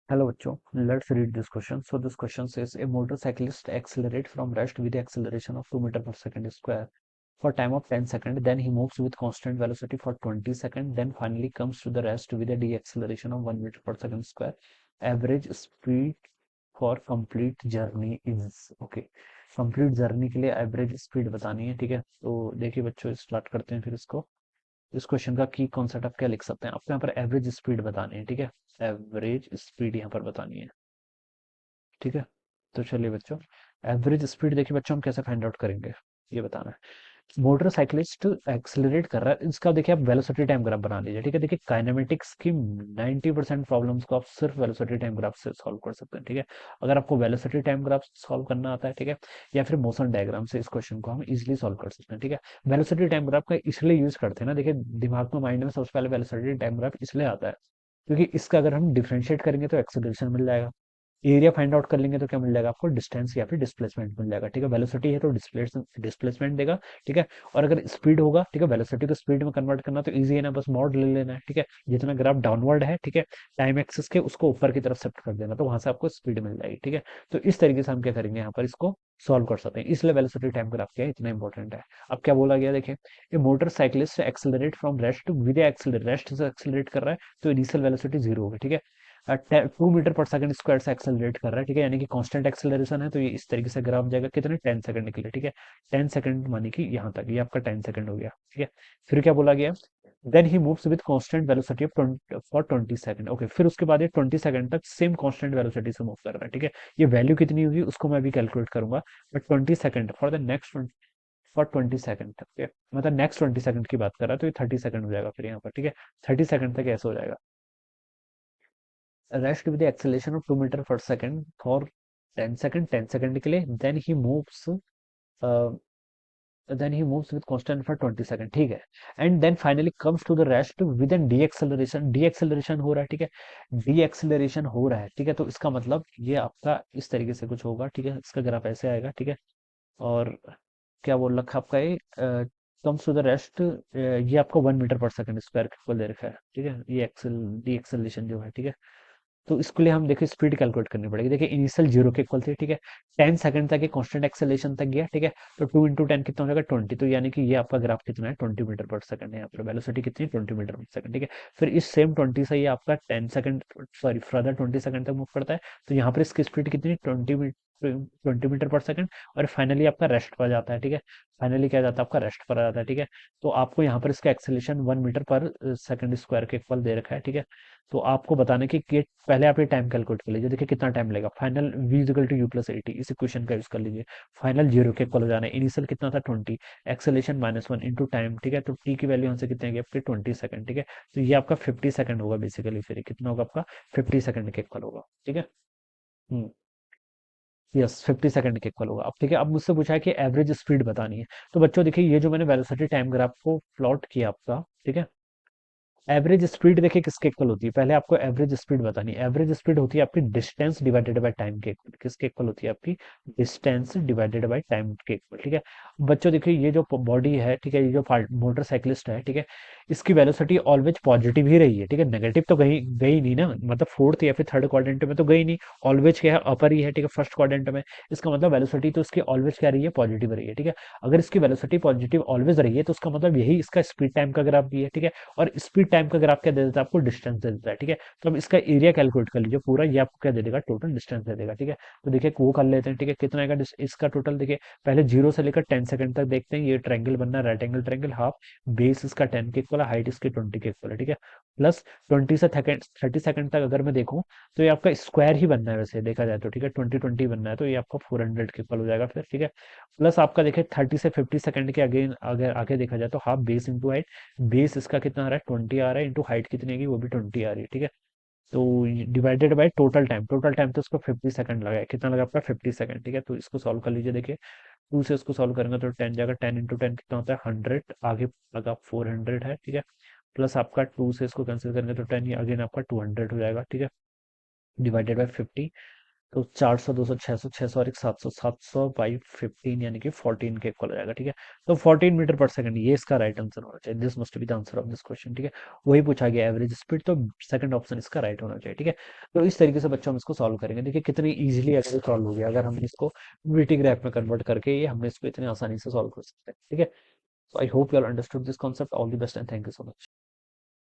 Hello, bachcho. Let's read this question. So this question says a motorcyclist accelerates from rest with the acceleration of 2 meter per second square for time of 10 seconds. Then he moves with constant velocity for 20 seconds. Then finally comes to the rest with a deceleration of 1 meter per second square. Average speed for complete journey is okay. Complete journey के लिए average speed बतानी है, ठीक है। तो देखिए बच्चों, start करते हैं फिर इसको। इस क्वेश्चन का की कॉन्सेप्ट आप क्या लिख सकते हैं, आपको यहाँ पर एवरेज स्पीड बतानी है, ठीक है। एवरेज स्पीड यहाँ पर बतानी है, ठीक है। तो चलिए बच्चों, एवरेज स्पीड देखिए बच्चों, हम कैसे फाइंड आउट करेंगे ये बताना है। मोटरसाइकिलिस्ट एक्सेलरेट कर रहा है, इसका देखिए आप वेलोसिटी टाइम ग्राफ बना लीजिए, ठीक है। देखिए काइनेमेटिक्स की 90% प्रॉब्लम्स को आप सिर्फ वेलोसिटी टाइम ग्राफ से सॉल्व कर सकते हैं, ठीक है। अगर आपको वेलोसिटी टाइम ग्राफ सॉल्व करना आता है, ठीक है, या फिर मोशन डायग्राम से इस क्वेश्चन को हम इजिली सॉल्व कर सकते हैं, ठीक है। वेलोसिटी टाइम ग्राफ का इसलिए यूज करते हैं ना, देखिए दिमाग में, माइंड में सबसे पहले वेलोसिटी टाइम ग्राफ इसलिए आता है क्योंकि इसका अगर हम डिफरेंशिएट करेंगे तो एक्सेलरेशन मिल जाएगा। एरिया फाइंड आउट कर लेंगे तो क्या मिल जाएगा आपको, डिस्टेंस या फिर डिस्प्लेसमेंट मिल जाएगा, ठीक है। वेलोसिटी है तो डिस्प्लेसमेंट देगा, ठीक है। और अगर स्पीड होगा, ठीक है, वेलोसिटी को स्पीड में कन्वर्ट करना तो इजी है ना, बस मॉड ले लेना है, ठीक है। जितना ग्राफ डाउनवर्ड है, ठीक है, टाइम एक्सिस के, उसको ऊपर की तरफ शिफ्ट कर देना, तो वहां से आपको स्पीड मिल जाएगी, ठीक है। तो इस तरीके से हम क्या करेंगे, यहाँ पर इसको सॉल्व कर सकते हैं, इसलिए वेलोसिटी टाइम ग्राफ क्या है, इतना इंपॉर्टेंट है। अब क्या बोला गया देखिए, a motorcyclist accelerate from rest with accelerate, rest से एक्सेलरेट कर रहा है तो इनिशियल वेलोसिटी जीरो होगी, ठीक है। 2 मीटर पर सेकंड स्क्वायर से एक्सेलरेट कर रहा है, ठीक है, यानी कि कांस्टेंट एक्सेलरेशन है, तो ये इस तरीके से ग्राफ जाएगा, कितने 10 सेकंड के लिए, ठीक है। 10 सेकंड मानी कि यहाँ तक, ये आपका 10 सेकंड हो गया, ठीक है। फिर क्या बोला गया, then he moves with constant velocity of 20 for 20 second, okay. फिर उसके बाद ये 20 सेकंड तक सेम कांस्टेंट वेलोसिटी से मूव कर रहा है, ठीक है। ये वैल्यू कितनी होगी उसको मैं अभी कैलकुलेट करूंगा, but 20 second for the next, for 20 second, okay. मतलब नेक्स्ट 20 सेकंड की बात कर रहा है, तो ये 30 सेकंड हो जाएगा फिर यहाँ पर, ठीक है। 30 सेकंड तक ऐसा हो जाएगा। Rest with acceleration of 2 metre per second for 10 second, 10 second के लिए, then he moves with constant for 20 second, ठीक है। And then finally comes to the rest with an deceleration, deceleration हो रहा है, ठीक है। डी एक्सेलरेशन हो रहा है, ठीक है, तो इसका मतलब ये आपका इस तरीके से कुछ होगा, ठीक है। इसका ग्राफ ऐसे आएगा, ठीक है। और क्या बोल रखा है आपका, ये कम्स टू द रेस्ट, ये आपका 1 मीटर पर सेकंड स्क्वायर को दे रखा है, ठीक है। ये एक्सेल डी एक्सेलरेशन जो है, ठीक है। तो इसके लिए हम देखिए स्पीड कैलकुलेट करनी पड़ेगी, देखिए इनिशियल जीरो के इक्वल थी, ठीक है। 10 सेकंड तक ये कांस्टेंट एक्सेलरेशन तक गया, ठीक है। तो 2 इंटू 10 कितना हो जाएगा, 20, तो यानी कि ये आपका ग्राफ कितना है, 20 मीटर पर सेकंड है। यहाँ पर वेलोसिटी कितनी है, 20 मीटर पर सेकंड, ठीक है। फिर इस सेम 20 से ये आपका 10 सेकंड, सॉरी फर्दर 20 सेकंड तक मूव करता है, तो यहाँ पर इसकी स्पीड कितनी, 20 मीटर पर सेकंड। और फाइनली आपका रेस्ट पर जाता है, ठीक है। फाइनली क्या जाता है आपका, रेस्ट पर आ जाता है, ठीक है। तो आपको यहाँ पर इसका acceleration 1 metre per second square के इक्वल दे रखा है, ठीक है। तो आपको बताने की कि पहले आप ये टाइम कैलकुलेट कर लीजिए, देखिए कितना टाइम लगेगा। Final v equal to u plus 80, इस इक्वेशन का यूज कर लीजिए। फाइनल जीरो के इक्वल हो जाना है, इनिशियल कितना था 20, एक्सेलेरेशन -1 इंटू टाइम, ठीक है। तो t की वैल्यू यहाँ से कितनी आएगी आपकी, 20 सेकंड, ठीक है। तो ये आपका 50 सेकंड होगा बेसिकली, फिर ये कितना होगा आपका, 50 सेकंड के इक्वल होगा, ठीक है। हम्म, यस 50 सेकंड के इक्वल होगा। अब ठीक है, अब मुझसे पूछा है कि एवरेज स्पीड बतानी है। तो बच्चों देखिए, ये जो मैंने वेलोसिटी टाइम ग्राफ को प्लॉट किया आपका, ठीक है। एवरेज स्पीड देखिए किसके इक्वल होती है, पहले आपको एवरेज स्पीड बतानी है। एवरेज स्पीड होती है आपकी डिस्टेंस डिवाइडेड बाय टाइम के इक्वल, किसके इक्वल होती है आपकी, डिस्टेंस डिवाइडेड बाय टाइम के इक्वल, ठीक है। बच्चों देखिए, ये जो बॉडी है, ठीक है, ये जो मोटरसाइकिलिस्ट है, ठीक है, इसकी वेलोसिटी ऑलवेज पॉजिटिव ही रही है, ठीक है। नेगेटिव तो गई गई नहीं ना, मतलब फोर्थ या फिर थर्ड क्वाड्रेंट में तो गई नहीं। ऑलवेज क्या है, अपर ही है, ठीक है, फर्स्ट क्वाड्रेंट में। इसका मतलब वेलोसिटी तो इसकी ऑलवेज क्या रही है, पॉजिटिव रही है, ठीक है। अगर इसकी वेलोसिटी पॉजिटिव ऑलवेज रही है तो उसका मतलब यही इसका स्पीड टाइम का ग्राफ भी है, ठीक है। और स्पीड टाइम का ग्राफ क्या दे देता है आपको, डिस्टेंस दे देता है, ठीक है। तो अब इसका एरिया कैलकुलेट कर लीजिए पूरा, ये आपको क्या दे देगा, टोटल डिस्टेंस दे देगा, ठीक है। तो देखिए वो कर लेते हैं, ठीक है, कितना आएगा इसका टोटल, देखिए पहले जीरो से लेकर 10 सेकंड तक देखते हैं। ये ट्रायंगल बनना है, right angle triangle, half base इसका 10 के इक्वल है, हाइट इसकी 20 के इक्वल है, ठीक है। प्लस 20 से 30 सेकंड तक अगर मैं देखूं तो ये आपका स्क्वायर ही बनना है वैसे देखा जाए तो, ठीक है। 20 बनना है तो ये आपका 400 के इक्वल हो जाएगा फिर, ठीक है। प्लस आपका देखिए 30 से 50 सेकंड के अगेन अगर आगे देखा जाए तो half base into height, base इसका कितना आ रहा है, 20 आ रहा है, इंटू हाइट कितनी आएगी, वो भी 20 आ रही है, ठीक है। तो divided by total time, total time तो इसको 50 सेकंड लगा है, कितना लगा आपका 50 सेकंड, ठीक है। तो इसको सॉल्व कर लीजिए, देखिए 2 से इसको सॉल्व करेंगे तो 10 जाएगा, 10 इंटू 10 कितना होता है 100, आगे लगा 400 है, ठीक है। प्लस आपका 2 से इसको कैंसिल करेंगे तो 10, ये अगेन आपका 200 हो जाएगा, ठीक है, डिवाइडेड बाय 50। तो 400 200 600 600 और एक 700 700 बाई 15 यानी कि 14 के इक्वल हो जाएगा, ठीक है। तो 14 मीटर पर सेकंड, ये इसका राइट आंसर होना चाहिए। This must be the answer of this question, ठीक है। वही पूछा गया एवरेज स्पीड, तो सेकंड ऑप्शन इसका राइट होना चाहिए, ठीक है। तो इस तरीके से बच्चों हम इसको सॉल्व करेंगे। देखिए कितनी इजीली अगर सॉल्व हो गया, अगर हम इसको वीटी ग्राफ में कन्वर्ट करके ये हमने इसको इतनी आसानी से सॉल्व कर सकते हैं, ठीक है। So I hope you all understood this concept. All the best and thank you so much.